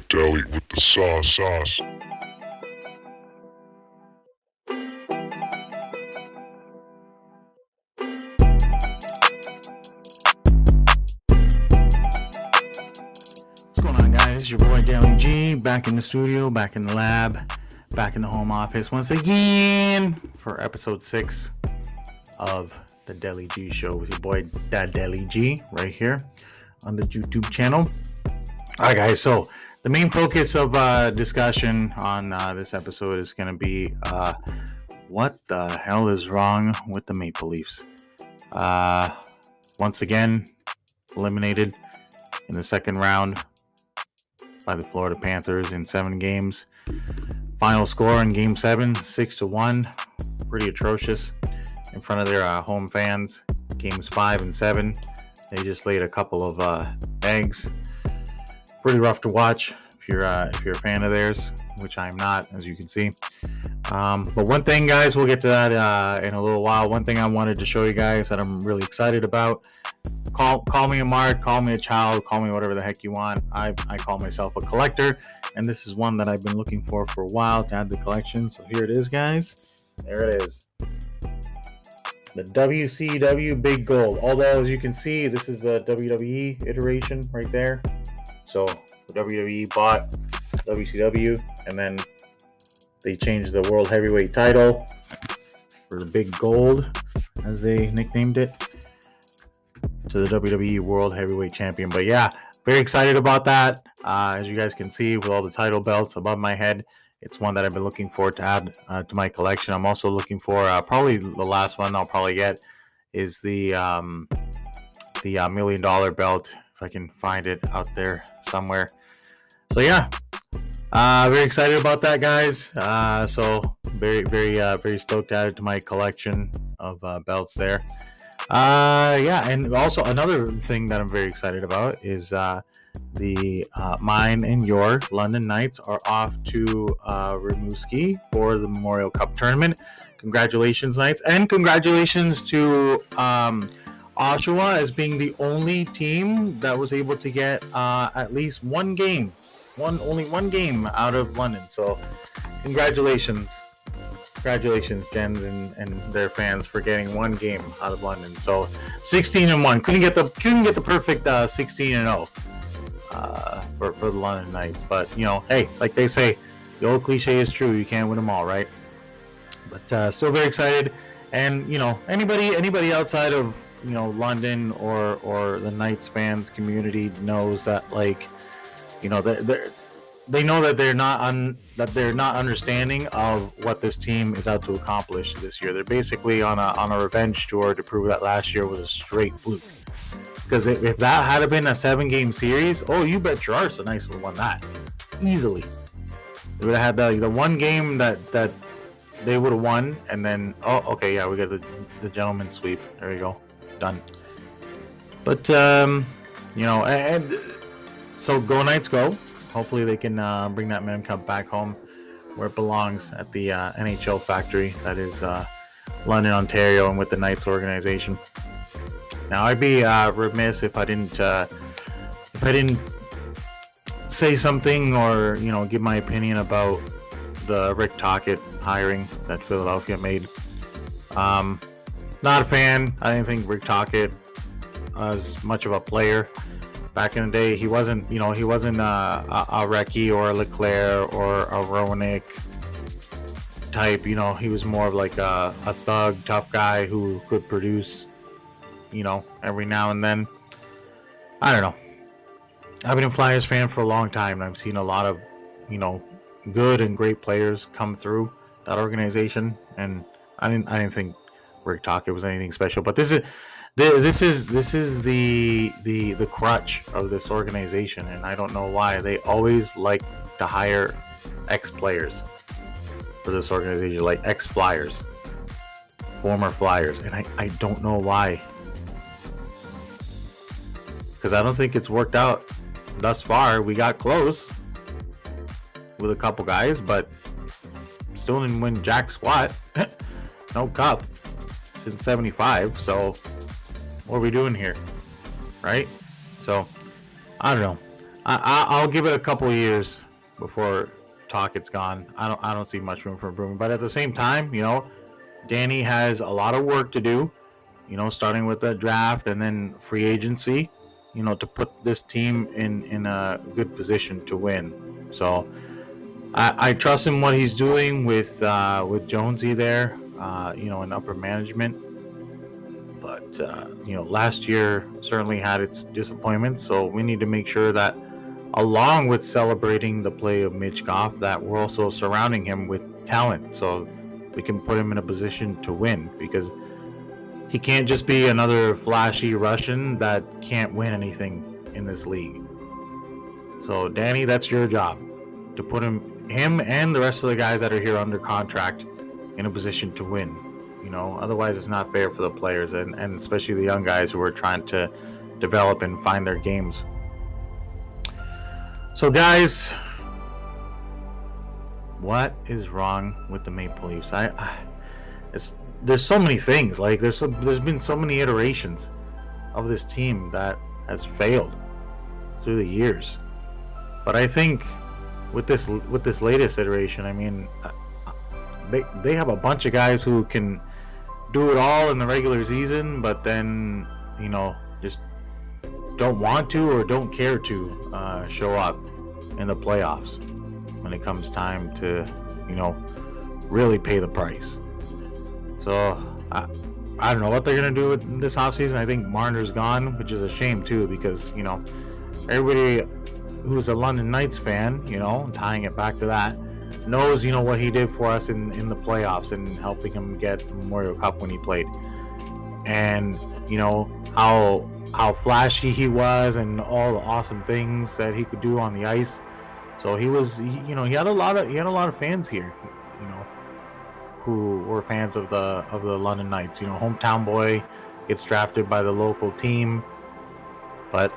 Deli with the sauce. What's going on, guys? It's your boy Deli G, back in the studio, back in the lab, back in the home office once again for episode 6 of the Deli G Show with your boy Deli G right here on the YouTube channel. Alright, guys, so the main focus of discussion on this episode is going to be what the hell is wrong with the Maple Leafs. Once again, eliminated in the second round by the Florida Panthers in 7 games. Final score in Game 7, 6-1. Pretty atrocious in front of their home fans. Games 5 and 7, they just laid a couple of eggs. Pretty rough to watch if you're a fan of theirs, which I'm not, as you can see. But one thing, guys, we'll get to that in a little while. One thing I wanted to show you guys that I'm really excited about. Call me a mark, call me a child, call me whatever the heck you want. I call myself a collector, and this is one that I've been looking for a while to add the collection. So here it is, guys. There it is. The WCW Big Gold. Although, as you can see, this is the WWE iteration right there. So WWE bought WCW, and then they changed the World Heavyweight title for the Big Gold, as they nicknamed it, to the WWE World Heavyweight Champion. But yeah, very excited about that. As you guys can see, with all the title belts above my head, it's one that I've been looking for to add to my collection. I'm also looking for probably the last one I'll probably get is the $1 million belt, if I can find it out there somewhere. So yeah, very excited about that, guys. So very stoked to add it to my collection of belts there. Yeah, and also another thing that I'm very excited about is mine and your London Knights are off to Rimouski for the Memorial Cup tournament. Congratulations, Knights, and congratulations to Oshawa as being the only team that was able to get at least one game, only one game out of London. So congratulations, Gens and their fans, for getting one game out of London. So 16-1, couldn't get the perfect 16-0 for the London Knights. But hey, like they say, the old cliche is true: you can't win them all, right? But still very excited. And anybody outside of London or the Knights fans community knows that, like, they know that they're not understanding of what this team is out to accomplish this year. They're basically on a revenge tour to prove that last year was a straight fluke. Because if that had been a 7-game series, oh, you bet your arse the Knights would have won that easily. They would have had the one game that they would have won, and then we got the gentleman's sweep. There you go, done. But and so go Knights, go. Hopefully they can bring that Man Cup back home where it belongs, at the NHL factory that is London, Ontario, and with the Knights organization. Now, I'd be remiss if I didn't say something or give my opinion about the Rick Tocchet hiring that Philadelphia made. Not a fan. I didn't think Rick Tocchet was much of a player. Back in the day, he wasn't a Recchi or a Leclerc or a Roenick type. He was more of like a thug, tough guy who could produce, every now and then. I don't know. I've been a Flyers fan for a long time, and I've seen a lot of, good and great players come through that organization, and I didn't think Rick Tocchet was anything special. But this is the crutch of this organization, and I don't know why. They always like to hire ex-players for this organization, like ex-Flyers, former Flyers, and I don't know why. Because I don't think it's worked out thus far. We got close with a couple guys, but still didn't win jack squat. No cup since 75, so what are we doing here, right? So I don't know. I'll give it a couple years before Tocchet's gone. I don't see much room for improvement. But at the same time, Danny has a lot of work to do. Starting with the draft and then free agency. To put this team in a good position to win. So I trust in what he's doing with Jonesy there. In upper management. But last year certainly had its disappointments. So we need to make sure that, along with celebrating the play of Mitch Goff, that we're also surrounding him with talent, so we can put him in a position to win. Because he can't just be another flashy Russian that can't win anything in this league. So Danny, that's your job, to put him and the rest of the guys that are here under contract in a position to win. Otherwise it's not fair for the players and especially the young guys who are trying to develop and find their games. So guys, what is wrong with the Maple Leafs? There's so many things. Like there's been so many iterations of this team that has failed through the years. But I think with this latest iteration, I mean, they have a bunch of guys who can do it all in the regular season, but then just don't want to or don't care to show up in the playoffs when it comes time to really pay the price. So I don't know what they're gonna do with this offseason. I think Marner's gone, which is a shame too, because everybody who's a London Knights fan, tying it back to that, knows what he did for us in the playoffs and helping him get the Memorial Cup when he played, and how flashy he was and all the awesome things that he could do on the ice. So he had a lot of fans here, who were fans of the London Knights. Hometown boy gets drafted by the local team, but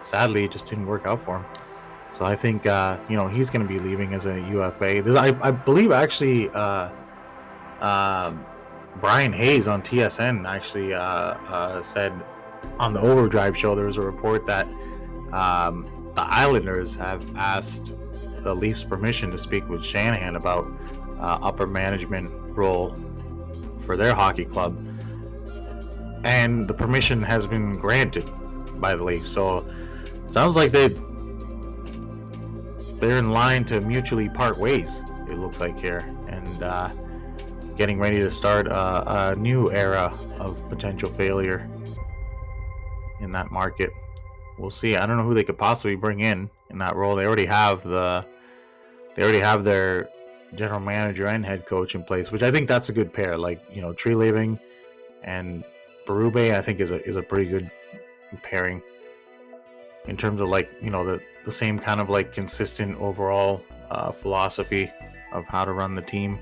sadly it just didn't work out for him. So I think he's going to be leaving as a UFA. I believe actually Brian Hayes on TSN actually said on the Overdrive show, there was a report that the Islanders have asked the Leafs permission to speak with Shanahan about upper management role for their hockey club, and the permission has been granted by the Leafs. So it sounds like they're in line to mutually part ways, it looks like here, and getting ready to start a new era of potential failure in that market. We'll see. I don't know who they could possibly bring in that role. They already have their general manager and head coach in place, which I think that's a good pair. Like, Tree Living and Berube, I think is a pretty good pairing in terms of the same kind of consistent overall philosophy of how to run the team.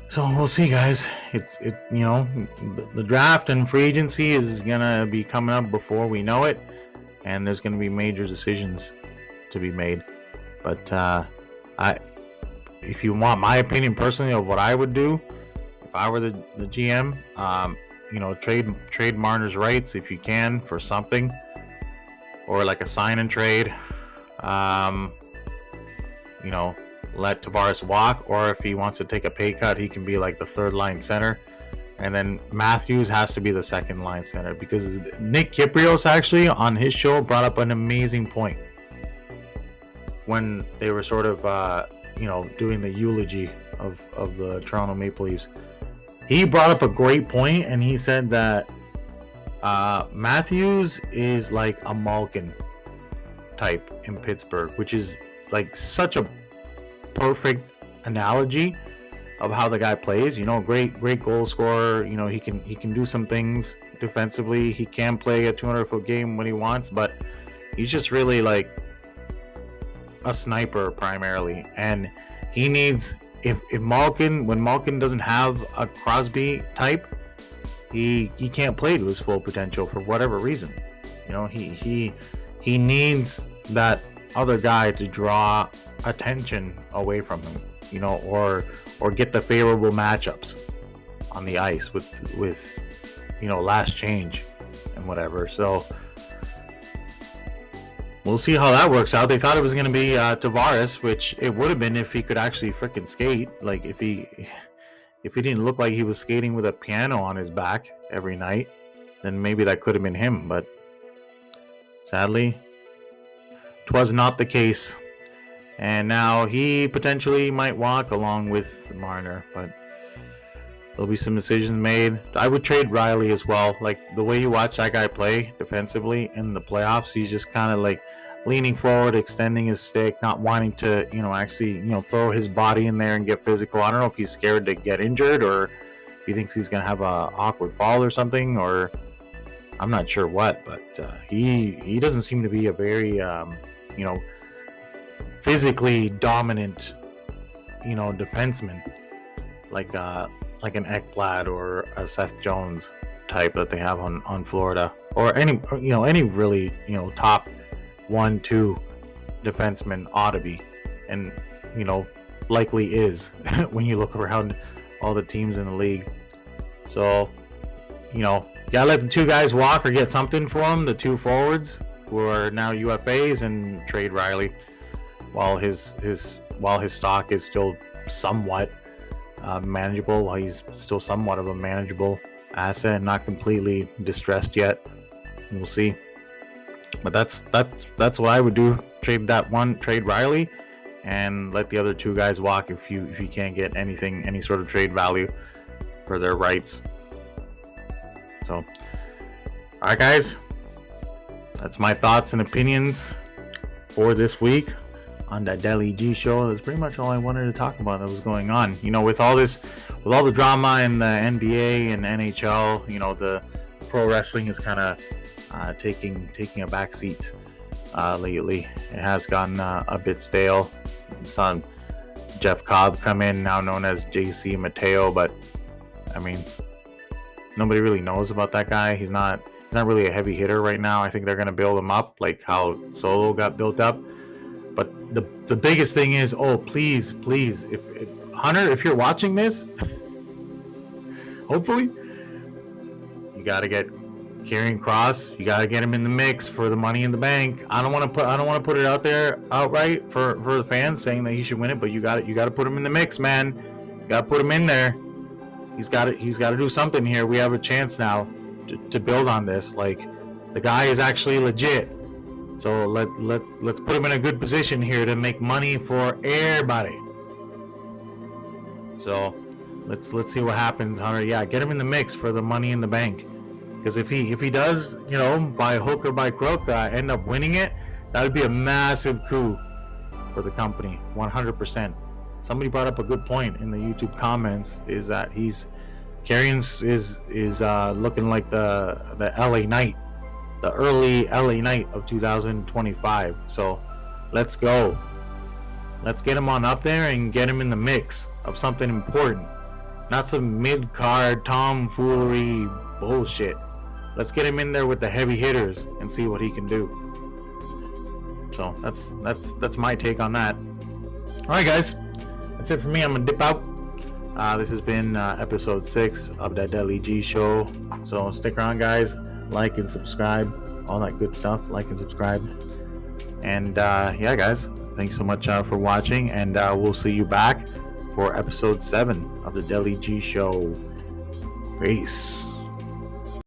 So we'll see, guys. The draft and free agency is gonna be coming up before we know it, and there's gonna be major decisions to be made. But if you want my opinion personally of what I would do if I were the GM, trade Marner's rights if you can for something, or like a sign and trade. Let Tavares walk, or if he wants to take a pay cut, he can be like the third line center, and then Matthews has to be the second line center, because Nick Kyprios actually on his show brought up an amazing point when they were sort of doing the eulogy of the Toronto Maple Leafs. He brought up a great point, and he said that Matthews is like a Malkin type in Pittsburgh, which is like such a perfect analogy of how the guy plays. Great goal scorer. He can do some things defensively. He can play a 200-foot game when he wants, but he's just really like a sniper primarily. And he needs, when Malkin doesn't have a Crosby type, he can't play to his full potential for whatever reason. He needs that other guy to draw attention away from him, or get the favorable matchups on the ice with last change and whatever. So we'll see how that works out. They thought it was going to be Tavares, which it would have been if he could actually freaking skate. Like if he didn't look like he was skating with a piano on his back every night, then maybe that could have been him. But sadly, 'twas not the case. And now he potentially might walk along with Marner, but there'll be some decisions made. I would trade Riley as well. Like the way you watch that guy play defensively in the playoffs, he's just kind of like leaning forward, extending his stick, not wanting to, actually, throw his body in there and get physical. I don't know if he's scared to get injured or if he thinks he's going to have a awkward fall or something, or I'm not sure what, but he doesn't seem to be a very, physically dominant, defenseman like an Ekblad or a Seth Jones type that they have on Florida, or any really top 1-2 defenseman ought to be, and likely is when you look around all the teams in the league. So gotta let the two guys walk or get something for them, the two forwards who are now UFAs, and trade Riley while his stock is still somewhat manageable, while he's still somewhat of a manageable asset, not completely distressed yet. We'll see. But that's what I would do. Trade Riley and let the other two guys walk if you can't get any sort of trade value for their rights. So, alright guys, that's my thoughts and opinions for this week on the Deli G Show. That's pretty much all I wanted to talk about that was going on. With all the drama in the NBA and NHL, the pro wrestling is kind of taking a backseat lately. It has gotten a bit stale. Saw Jeff Cobb come in, now known as JC Mateo, but I mean, nobody really knows about that guy. He's not really a heavy hitter right now. I think they're going to build him up like how Solo got built up. But the biggest thing is, please, if Hunter, if you're watching this, hopefully, you got to get Karrion Kross. You got to get him in the mix for the Money in the Bank. I don't want to put it out there outright for the fans saying that he should win it, but you got to put him in the mix, man. You got to put him in there. He's got to do something here. We have a chance now to build on this. Like, the guy is actually legit. So let's put him in a good position here to make money for everybody. So let's see what happens, Hunter. Yeah, get him in the mix for the Money in the Bank. Because if he does, by hook or by crook, end up winning it, that would be a massive coup for the company, 100%. Somebody brought up a good point in the YouTube comments, is that Karrion's is looking like the LA Knight. The early LA Knight of 2025. So let's go. Let's get him on up there and get him in the mix of something important. Not some mid-card tomfoolery bullshit. Let's get him in there with the heavy hitters and see what he can do. So that's my take on that. Alright guys, that's it for me. I'm gonna dip out. This has been episode 6 of the Deli G Show. So stick around guys. Like and subscribe, all that good stuff. Like and subscribe, and yeah guys, thanks so much for watching, and we'll see you back for episode 7 of the Deli G Show. Peace.